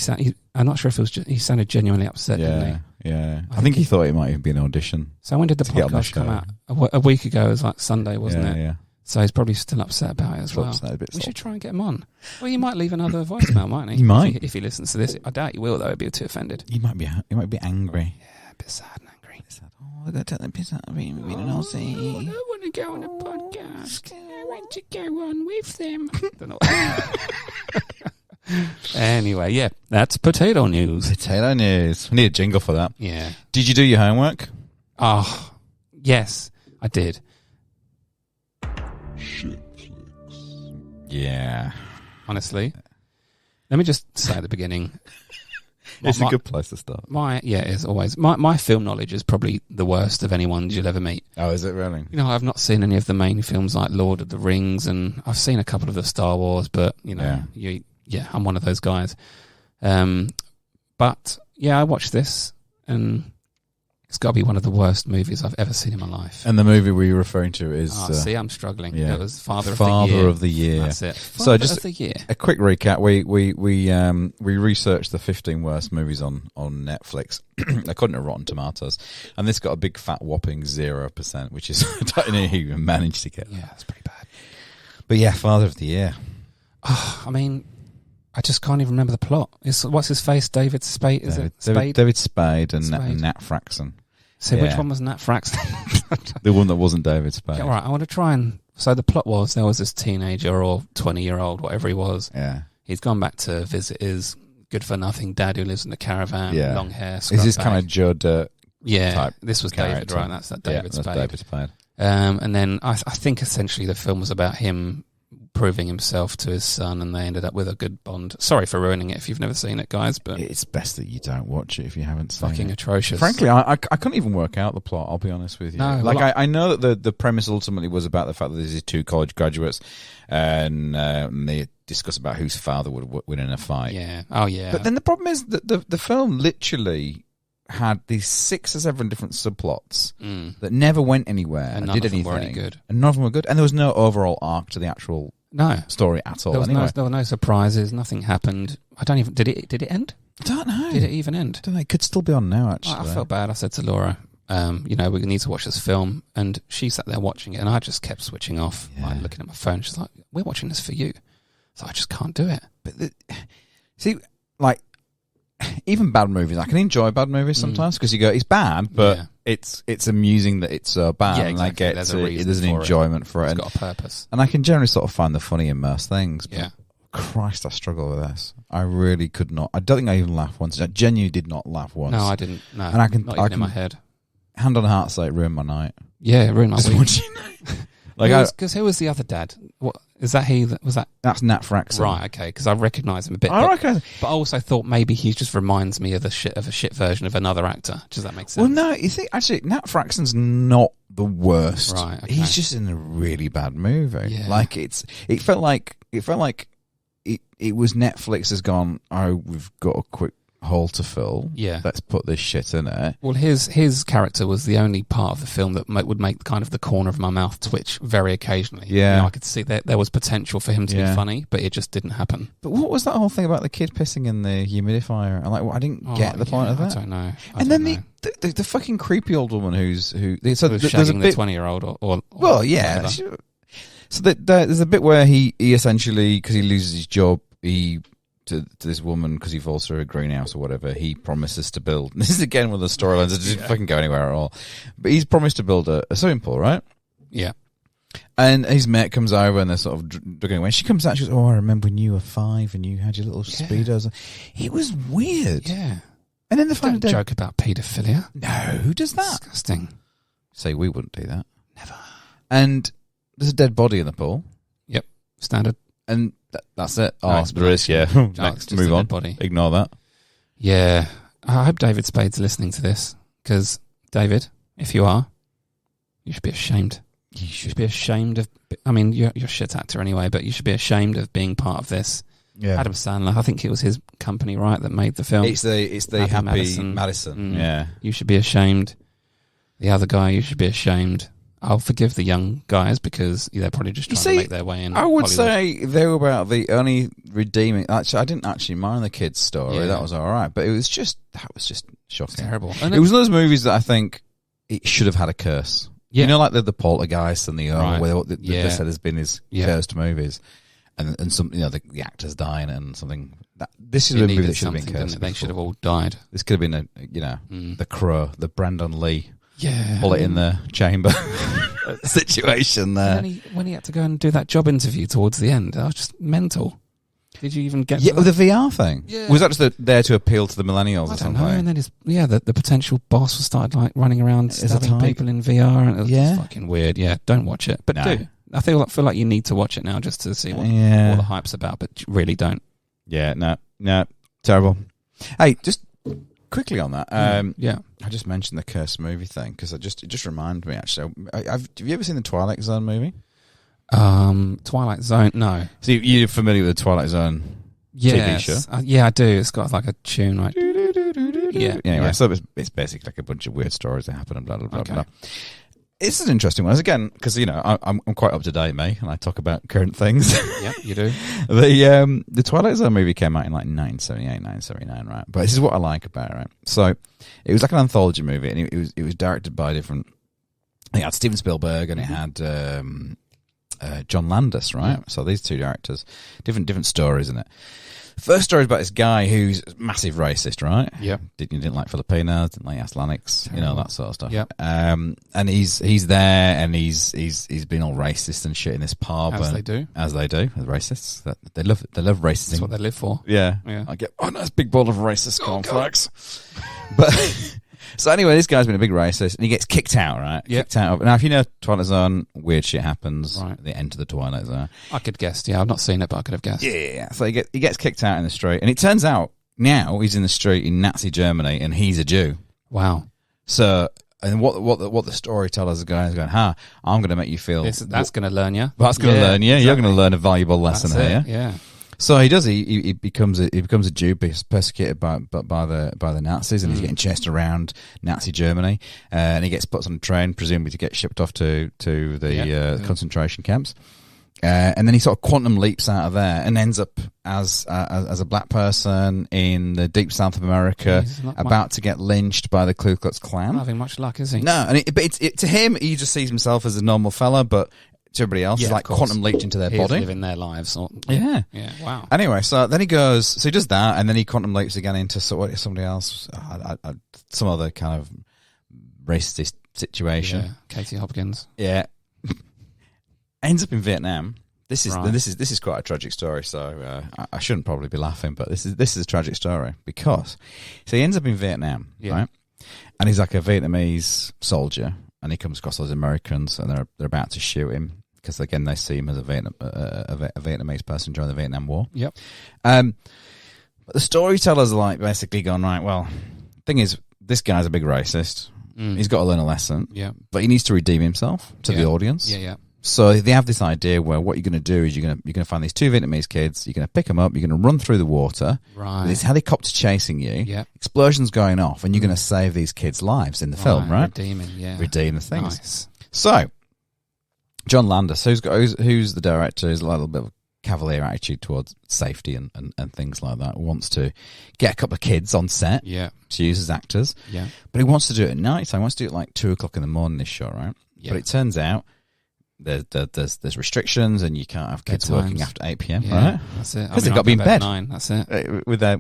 I'm not sure if it was... he sounded genuinely upset, didn't he?
Yeah. I think he thought it might even be an audition.
So when did the podcast come out? A week ago. It was like Sunday, wasn't it?
Yeah.
So he's probably still upset about it as well. We should try and get him on. Well, he might leave another voicemail, mightn't he?
He might.
If he listens to this. I doubt he will, though. He'd be too offended.
He might be angry.
Yeah, a bit sad and angry.
Oh, they're taking the piss out of me. I want
to go on a podcast. I want to go on with them. Don't know. Anyway, yeah, that's potato news.
Potato news. We need a jingle for that.
Yeah.
Did you do your homework?
Oh, yes, I did.
Shitflix.
Yeah.
Honestly. Let me just say at the beginning.
It's a good place to start.
It is always. My film knowledge is probably the worst of anyone you'll ever meet.
Oh, is it really?
I've not seen any of the main films like Lord of the Rings, and I've seen a couple of the Star Wars, but, I'm one of those guys. But, yeah, I watched this, and it's got to be one of the worst movies I've ever seen in my life.
And the movie we're referring to is...
see, I'm struggling.
Yeah.
It was Father
of the Year.
That's it.
Father
of the Year.
A quick recap. We researched the 15 worst movies on Netflix, according to Rotten Tomatoes, and this got a big fat whopping 0%, which is I don't know who even managed to get.
Yeah, that's pretty bad.
But yeah, Father of the Year.
Oh, I mean, I just can't even remember the plot. What's his face? David Spade? Is it Spade?
David Spade and Nat Fraxon.
So which one was Nat Fraxon?
The one that wasn't David Spade.
Yeah, all right, I want to try and... So the plot was there was this teenager or 20-year-old, whatever he was.
Yeah.
He's gone back to visit his good-for-nothing dad who lives in a caravan, long hair,
Is this kind of Judd type
this was
character?
David, right? That's David Spade.
That's David Spade.
And then I think essentially the film was about him proving himself to his son, and they ended up with a good bond. Sorry for ruining it if you've never seen it, guys, but
it's best that you don't watch it if you haven't seen it.
Fucking atrocious.
Frankly, I couldn't even work out the plot, I'll be honest with you.
No,
I know that the premise ultimately was about the fact that there's these two college graduates and they discuss about whose father would win in a fight.
Yeah. Oh, yeah.
But then the problem is that the film literally had these 6 or 7 different subplots that never went anywhere and did anything.
Were any good.
And none of them were good. And there was no overall arc to the actual story at all.
There were no surprises. Nothing happened. I don't even... Did it end?
I don't know.
Did it even end?
I don't know. It could still be on now, actually.
I felt bad. I said to Laura, we need to watch this film. And she sat there watching it, and I just kept switching off, looking at my phone. She's like, we're watching this for you. So I just can't do it.
But even bad movies, I can enjoy bad movies sometimes because you go, it's bad, but it's amusing that it's so bad, and I get there's an enjoyment for it.
It's got a purpose,
and I can generally sort of find the funny in most things.
Yeah.
But Christ, I struggle with this. I really could not. I don't think I even laughed once. I genuinely did not laugh once.
No, I didn't. No,
and I can
in my head.
Hand on heart, say it ruined my night.
Yeah, it ruined my week.
Because
who was the other dad? What is that? That's
Nat Fraxon,
right? Okay, because I recognise him a bit. But I also thought maybe he just reminds me of a shit version of another actor. Does that make sense?
Well, no, you think actually Nat Fraxon's not the worst.
Right, okay.
He's just in a really bad movie.
Yeah.
Like it felt like it was Netflix has gone, oh, we've got a quick hole to fill.
Yeah.
Let's put this shit in it.
Well, his character was the only part of the film that would make kind of the corner of my mouth twitch very occasionally.
Yeah.
I could see that there was potential for him to be funny, but it just didn't happen.
But what was that whole thing about the kid pissing in the humidifier? I didn't get the point of that.
I don't know.
The fucking creepy old woman who's
shagging the 20-year-old or
well, yeah. So there's a bit where he essentially, because he loses his job, to this woman, because he falls through a greenhouse or whatever, he promises to build. This is again one of the storylines that didn't fucking go anywhere at all. But he's promised to build a swimming pool, right?
Yeah.
And his mate comes over and they're sort of drugging away. She comes out, she goes, "Oh, I remember when you were 5 and you had your little speedos." It was weird.
Yeah.
And then the final day,
joke about paedophilia.
No, who does that?
Disgusting.
Say we wouldn't do that.
Never.
And there's a dead body in the pool.
Yep. Standard.
And That's it.
No,
Oh,
it's
there is, yeah.
it's
Next,
just
move
a
on.
dead body.
Ignore that.
Yeah. I hope David Spade's listening to this, because, David, if you are, you should be ashamed. You should be ashamed of... I mean, you're a shit actor anyway, but you should be ashamed of being part of this.
Yeah.
Adam Sandler, I think it was his company, right, that made the film.
It's the Happy Madison. Yeah.
You should be ashamed. The other guy, you should be ashamed. I'll forgive the young guys because they're probably just trying to make their way in.
I would
Hollywood.
say they were about the only redeeming... Actually, I didn't actually mind the kid's story.
Yeah.
That was all right. But that was just shocking.
It's terrible.
It was one of those movies that I think it should have had a curse.
Yeah.
You know, like the Poltergeist and the
Right.
where they
Yeah.
said there's been these cursed movies, and some the actors dying and something. This is a movie that should have been cursed.
They should have all died.
This could have been the Crow, the Brandon Lee bullet in the chamber situation there.
When he had to go and do that job interview towards the end, I was just mental. Did you even get to
the VR thing?
Yeah.
Was that just there to appeal to the millennials
I
or
don't
something?
know. And then the potential boss started like running around stabbing people in VR, and it was just fucking weird. Yeah, don't watch it. But do. I feel like you need to watch it now just to see what all the hype's about, but really don't.
Yeah, no, terrible. Hey, just quickly on that. I just mentioned the cursed movie thing because it just reminded me actually. Have you ever seen the Twilight Zone movie?
Twilight Zone, no.
So you're familiar with the Twilight Zone TV show?
Yeah, I do. It's got like a tune, right? Yeah.
Anyway, so it's basically like a bunch of weird stories that happen and blah, blah, blah,
Okay.
blah. It's an interesting one. Again, because, I'm quite up to date, mate, and I talk about current things.
Yeah, you do.
The Twilight Zone movie came out in like 1978, 1979, right? But this is what I like about it, right? So it was like an anthology movie, and it was directed by different... It had Steven Spielberg, and it had... John Landis, right? Yeah. So these two directors, different stories in it. First story is about this guy who's a massive racist, right?
Yeah.
Didn't like Filipinos, didn't like Icelandics, that sort of stuff.
Yeah.
And he's there, and he's been all racist and shit in this pub.
As they do,
the racists. They love racism.
That's what they live for.
Yeah. I get nice big bowl of racist cornflakes. But. So anyway, this guy's been a big racist, and he gets kicked out, right?
Yep.
Kicked out. Now, if you know Twilight Zone, weird shit happens.
Right.
At the end of the Twilight Zone.
I could guess. Yeah, I've not seen it, but I could have guessed.
Yeah. So he gets kicked out in the street, and it turns out now he's in the street in Nazi Germany, and he's a Jew.
Wow.
So, and what the storytellers are going, I'm going to make you feel
that's going to learn you.
That's going to learn you.
Exactly.
You're going to learn a valuable lesson here.
Yeah.
So he does. He becomes a Jew, persecuted by the Nazis, and he's getting chased around Nazi Germany, and he gets put on a train, presumably to get shipped off to the concentration camps, and then he sort of quantum leaps out of there and ends up as a black person in the deep south of America, about to get lynched by the Ku Klux Klan.
Not having much luck, is he?
No, and to him, he just sees himself as a normal fella, but. To everybody else, it's like quantum leaped into their body.
Living their lives.
Yeah.
Wow.
Anyway, so then he does that, and then he quantum leaps again into somebody else, some other kind of racist situation.
Yeah. Katie Hopkins.
Yeah. Ends up in Vietnam. This is quite a tragic story. So I shouldn't probably be laughing, but this is a tragic story because he ends up in Vietnam, right? And he's like a Vietnamese soldier, and he comes across those Americans, and they're about to shoot him. Because again, they see him as a Vietnamese person during the Vietnam War.
Yep.
But the storytellers are like basically going, right, well, thing is, this guy's a big racist. He's got to learn a lesson.
Yeah.
But he needs to redeem himself to the audience.
Yeah.
So they have this idea where what you're going to do is you're going to find these two Vietnamese kids. You're going to pick them up. You're going to run through the water.
Right.
This helicopter chasing you.
Yeah.
Explosions going off, and you're going to save these kids' lives in the film, right? Redeem the things.
Nice.
So. John Landis, who's the director, has a little bit of a cavalier attitude towards safety and things like that. Wants to get a couple of kids on set to use as actors.
Yeah.
But he wants to do it at night. So he wants to do it like 2:00 in the morning, this show, right? Yeah. But it turns out there's restrictions, and you can't have kids working after 8 p.m, right?
That's it.
Because they've got to be in bed.
9, that's it.
With their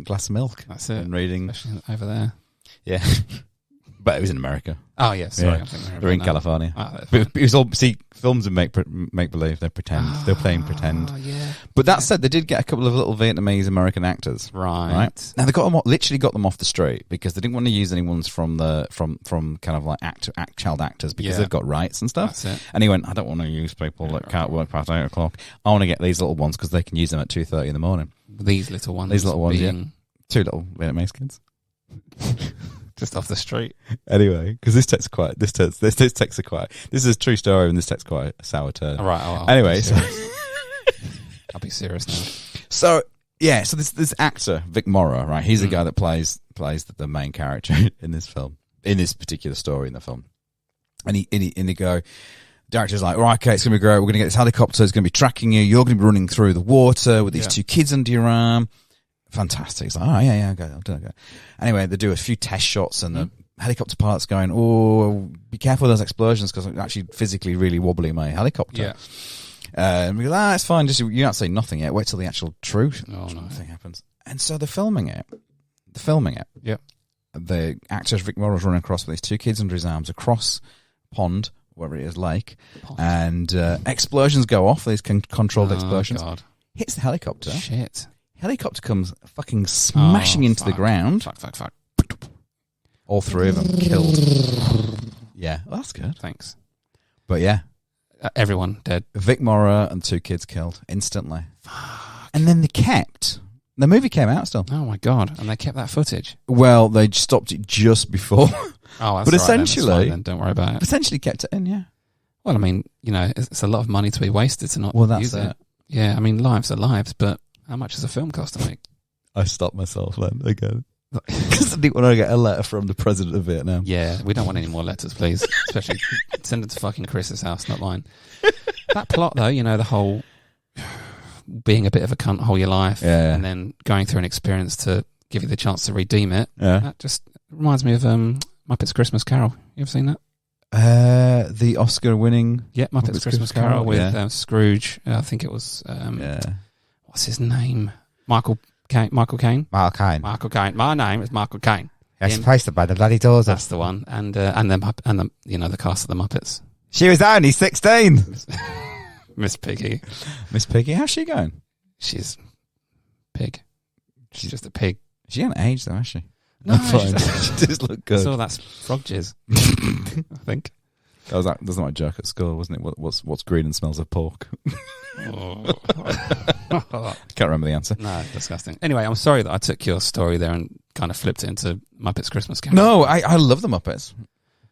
glass of milk.
That's it.
And reading.
Especially over there.
Yeah. But it was in America.
Oh, yeah, sorry.
Yeah.
I'm thinking
They're in
now.
California.
Oh, that's
But
fine.
it was all, see, films are make believe. They pretend. They're playing pretend.
Oh, yeah.
But that said, they did get a couple of little Vietnamese American actors.
Right.
Now they literally got them off the street because they didn't want to use anyone's from kind of like child actors because they've got rights and stuff.
That's it.
And he went, I don't want to use people that can't work past 8 o'clock. I want to get these little ones because they can use them at 2:30 in the morning.
These little ones.
Yeah. 2 little Vietnamese kids.
Just off the street.
Anyway, because this takes a quite. This is a true story, and this takes quite a sour turn.
All right.
Anyway,
I'll be serious now.
so this actor Vic Morrow, right? He's the guy that plays the main character in this film, in this particular story in the film. And he go, director's like, all right, okay, it's gonna be great. We're gonna get this helicopter. It's gonna be tracking you. You're gonna be running through the water with these 2 kids under your arm. Fantastic. It's like, oh, yeah, okay, I'll do it. Anyway, they do a few test shots and the helicopter pilot's going, oh, be careful of those explosions because I'm actually physically really wobbling my helicopter.
Yeah.
And we go, it's fine. Just, you don't say nothing yet. Wait till the actual true thing happens. And so they're filming it.
Yep.
The actor Vic Morrow's running across with these 2 kids under his arms across pond, wherever it is, lake. And explosions go off, these controlled explosions.
God.
Hits the helicopter.
Shit.
Helicopter comes fucking smashing into the ground.
Fuck.
All 3 of them killed. Yeah, well, that's good.
Thanks.
But yeah,
Everyone dead.
Vic Morrow and 2 kids killed instantly. Fuck. And then the movie came out still.
Oh my God. And they kept that footage.
Well, they stopped it just before.
Oh, that's
But
all right
essentially,
then. That's fine then. Don't worry about it.
Potentially kept it in, yeah.
Well, I mean, it's a lot of money to be wasted to not use
it.
it. Yeah, I mean, lives are lives, but how much does a film cost to make?
I stopped myself then again. Because I didn't want to get a letter from the president of Vietnam.
Yeah, we don't want any more letters, please. Especially send it to fucking Chris's house, not mine. That plot, though, the whole being a bit of a cunt whole your life and then going through an experience to give you the chance to redeem it, that just reminds me of Muppets Christmas Carol. You ever seen that?
The Oscar-winning...
Yeah, Muppets Christmas Carol with Scrooge. I think it was... What's his name? Michael Caine.
Michael Caine.
Michael Caine. My name is Michael Caine.
Yes, placed by the bloody doors.
That's the one. And the the cast of the Muppets.
She was only 16.
Miss Piggy.
Miss Piggy, how's she going?
She's pig. She's just a pig.
She hasn't aged though, has she?
No,
she does look good.
So that's frog jizz. I think.
That was my joke at school, wasn't it? What's green and smells of pork?
Oh.
Can't remember the answer.
No, disgusting. Anyway, I'm sorry that I took your story there and kind of flipped it into Muppets Christmas Carol.
No, I love the Muppets.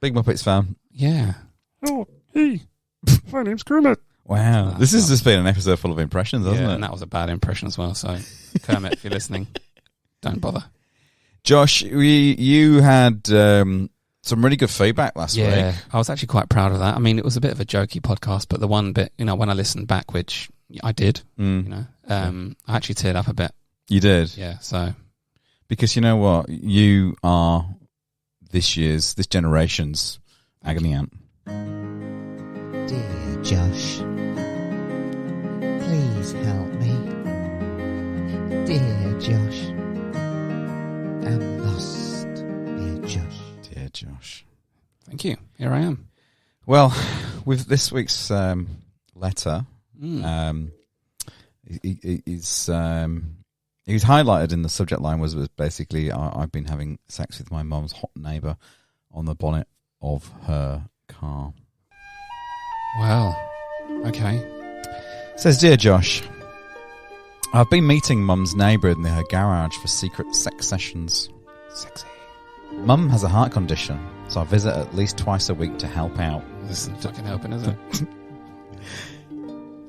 Big Muppets fan.
Yeah. Oh, hey, my name's Kermit.
Wow. This has just been an episode full of impressions, hasn't it?
And that was a bad impression as well. So, Kermit, if you're listening, don't bother.
Josh, you had some really good feedback last week.
Yeah, I was actually quite proud of that. I mean, it was a bit of a jokey podcast, but the one bit, when I listened back, which I did, I actually teared up a bit.
You did?
Yeah, so.
Because you know what? You are this generation's agony aunt.
Dear Josh, please help me. Dear Josh, I'm lost. Dear Josh.
Dear Josh.
Thank you. Here I am.
Well, with this week's letter, he's highlighted in the subject line was basically I've been having sex with my mum's hot neighbour on the bonnet of her car.
Well, okay.
Says, Dear Josh, I've been meeting Mum's neighbour in her garage for secret sex sessions.
Sexy.
Mum has a heart condition, so I visit at least twice a week to help out.
This isn't fucking helping, is it?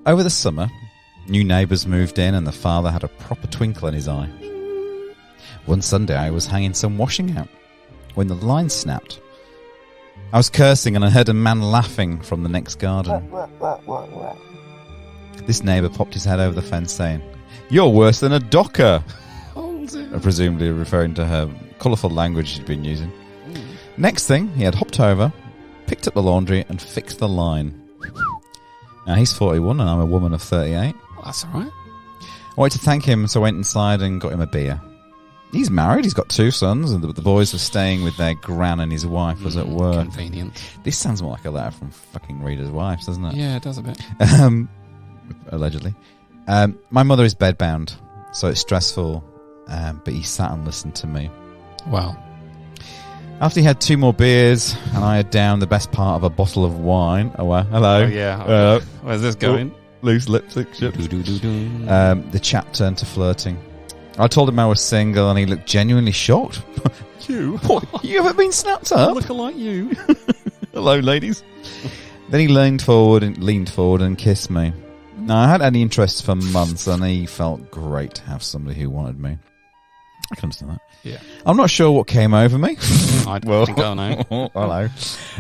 Over the summer, new neighbours moved in and the father had a proper twinkle in his eye. One Sunday I was hanging some washing out when the line snapped. I was cursing and I heard a man laughing from the next garden. This neighbour popped his head over the fence saying, "You're worse than a docker," presumably referring to her colourful language she'd been using. Next thing, he had hopped over, picked up the laundry and fixed the line. Now he's 41 and I'm a woman of 38.
Well, that's all right.
I wanted to thank him, so I went inside and got him a beer. He's married. He's got 2 sons, and the boys were staying with their gran, and his wife was at work.
Convenient.
This sounds more like a letter from fucking Reader's wives, doesn't it?
Yeah, it does a bit.
Allegedly. My mother is bedbound, so it's stressful, but he sat and listened to me.
Wow.
After he had 2 more beers, and I had down the best part of a bottle of wine. Oh, well, hello.
Oh, yeah. Where's this going?
Loose lipstick shit. The chat turned to flirting. I told him I was single, and he looked genuinely shocked.
You?
You haven't been snapped up?
Look like you.
Hello, ladies. Then he leaned forward and kissed me. Now, I had any interest for months, and he felt great to have somebody who wanted me. I can understand that.
Yeah.
I'm not sure what came over me.
I think I know.
Hello.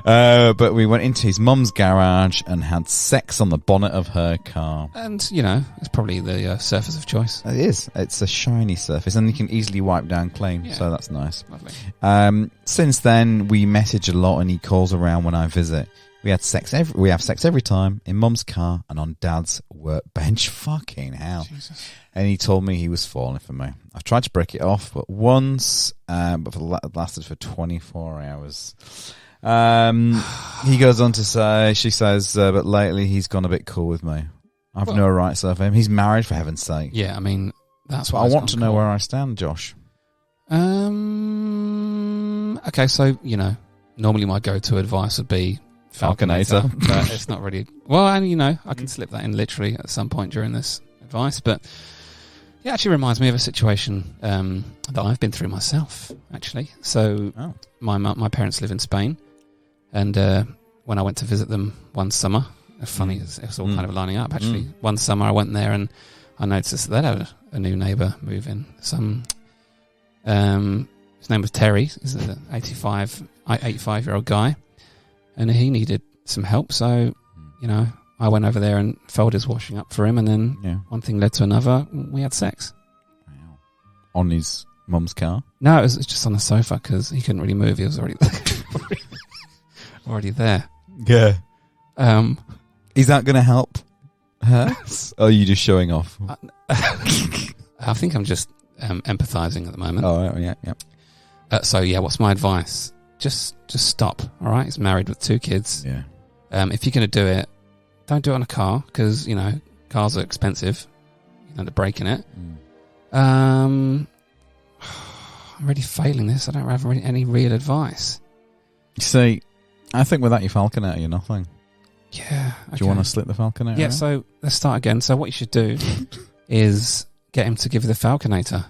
But we went into his mum's garage and had sex on the bonnet of her car.
And, you know, it's probably the surface of choice.
It is. It's a shiny surface, and you can easily wipe down clean, so that's nice.
Lovely.
Since then, we message a lot, and he calls around when I visit. We have sex every time, in Mum's car and on Dad's workbench. Fucking hell.
Jesus.
And he told me he was falling for me. I've tried to break it off, but once, but it lasted for 24 hours. He goes on to say, she says, but lately he's gone a bit cool with me. I've no rights over him. He's married, for heaven's sake.
Yeah, I mean, that's what
I want to know where I stand, Josh.
Okay, so, you know, normally my go-to advice would be Falconator, but it's not really... Well, and, you know, I can slip that in literally at some point during this advice, but it actually reminds me of a situation that I've been through myself, actually. So my parents live in Spain, and when I went to visit them one summer, funny, it's all kind of lining up, actually. One summer I went there, and I noticed that they had a new neighbour move in. His name was Terry. He's an 85-year-old guy. And he needed some help, so, you know, I went over there and folded his washing up for him, and then one thing led to another. We had sex.
Wow. On his mum's car?
No, it was just on the sofa, because he couldn't really move. He was already there.
Yeah. Is that going to help her? Or are you just showing off?
I think I'm just empathising at the moment.
Oh, yeah.
So, what's my advice? Just stop, all right? He's married with 2 kids.
Yeah.
If you're going to do it, don't do it on a car, because, you know, cars are expensive. You end up breaking it. I'm really failing this. I don't have any real advice.
You see, I think without your falconer, you're nothing.
Yeah. Okay.
Do you want to slip the falconer?
Yeah, so let's start again. So what you should do is get him to give you the falconator.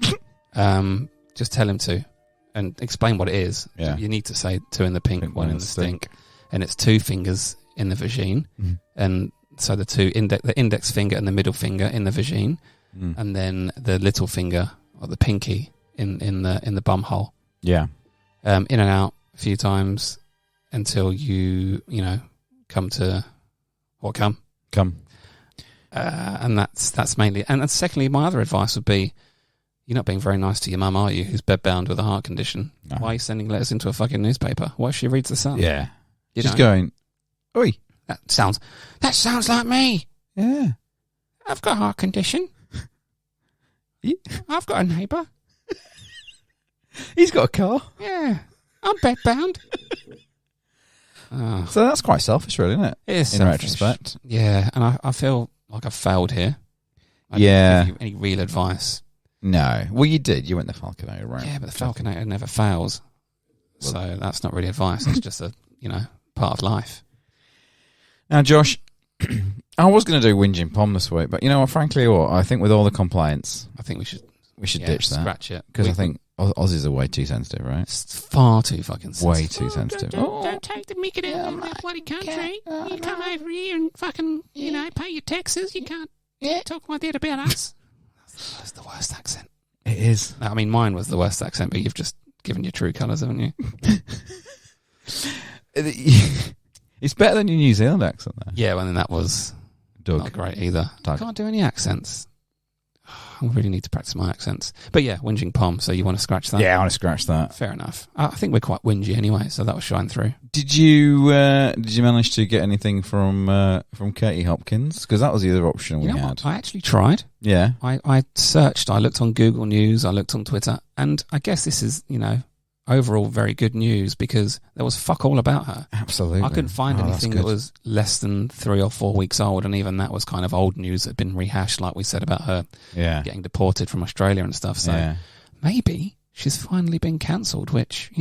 Just tell him to. And explain what it is.
Yeah.
You need to say 2 in the pink, 1 in the stink. And it's 2 fingers in the vagine. And so the index finger and the middle finger in the vagine. And then the little finger or the pinky in the bum hole. Yeah. In and out a few times until you come to come. And that's mainly. And secondly, my other advice would be, you're not being very nice to your mum, are you, who's bedbound with a heart condition? No. Why are you sending letters into a fucking newspaper? What if she reads the Sun?
Yeah. She's going, oi.
That sounds like me.
Yeah.
I've got a heart condition. I've got a neighbour.
He's got a car.
Yeah. I'm bedbound.
So that's quite selfish, really, isn't it?
It is
in
selfish.
retrospect.
Yeah, and I feel like I've failed here. I didn't give you any real advice.
No. Well, you did. You went the falconer, right?
Yeah, but the falconer never fails. Well, so that's not really advice. It's just a, part of life.
Now, Josh, I was going to do whinging Pom this week, but frankly, I think with all the complaints,
I think we should
ditch that.
Scratch it.
Because I think Aussies are way too sensitive, right?
It's far too fucking sensitive.
Way too sensitive.
Don't take the mickey out of that bloody country. You come over here and fucking, pay your taxes. You can't talk like that about us.
That's the worst accent.
It is.
I mean, mine was the worst accent, but you've just given your true colours, haven't you?
It's better than your New Zealand accent, though.
Yeah, well, then that was
Doug.
not great either.
Doug.
I can't do any accents. I really need to practice my accents. But yeah, whinging Pom. So you want to scratch that?
Yeah, I want to scratch that.
Fair enough. I think we're quite whingy anyway, so that will shine through.
Did you manage to get anything from Katie Hopkins? Because that was the other option we had.
I actually tried.
Yeah.
I searched. I looked on Google News. I looked on Twitter. And I guess this is, overall very good news because there was fuck all about her.
Absolutely.
I couldn't find anything that was less than 3 or 4 weeks old, and even that was kind of old news that had been rehashed, like we said about her getting deported from Australia and stuff. So maybe she's finally been cancelled, which,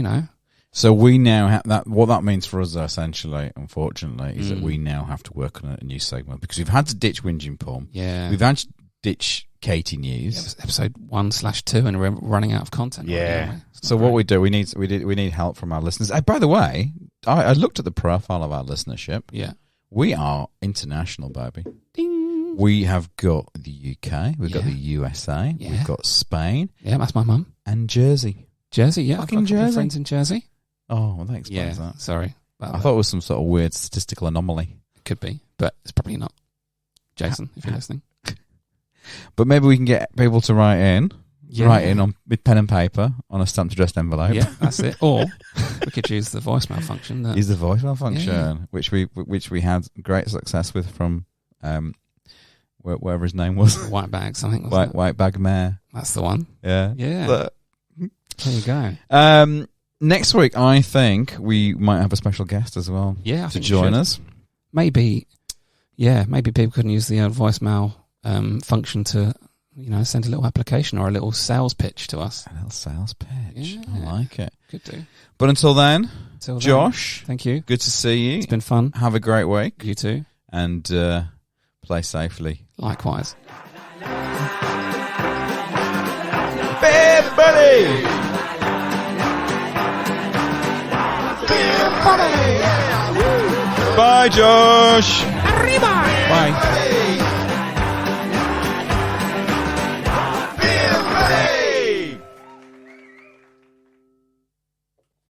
So we now have that. What that means for us, essentially, unfortunately, is that we now have to work on a new segment because we've had to ditch Whinging Pom.
Yeah.
We've had to ditch Katie News.
Yeah, it was episode 1/2, and we're running out of content.
Yeah.
Right,
so what we do, we need help from our listeners. By the way, I looked at the profile of our listenership.
Yeah.
We are international, baby.
Ding.
We have got the UK, we've got the USA, we've got Spain.
Yeah, that's my mum.
And Jersey.
Jersey, yeah.
Fucking
I've got a couple of
Jersey.
friends in Jersey.
Oh, well, that explains that.
Sorry.
I thought it was some sort of weird statistical anomaly.
Could be, but it's probably not. Jason, if you're listening.
But maybe we can get people to write in with pen and paper on a stamped addressed envelope.
Yeah, that's it. Or we could use the voicemail function.
Use the voicemail function, which we had great success with from wherever his name was.
White Bags, I think.
White Bag Mayor.
That's the one.
Yeah.
Yeah. There you go.
Next week, I think we might have a special guest as well.
Yeah,
to join us.
Maybe people couldn't use the voicemail function to, send a little application or a little sales pitch to us.
A little sales pitch.
Yeah.
I like it.
Could do.
But until then, Josh,
thank you.
Good to see you.
It's been fun.
Have a great week.
You too.
And play safely.
Likewise.
Beer Buddy! Bye, Josh.
Arriba!
Bye.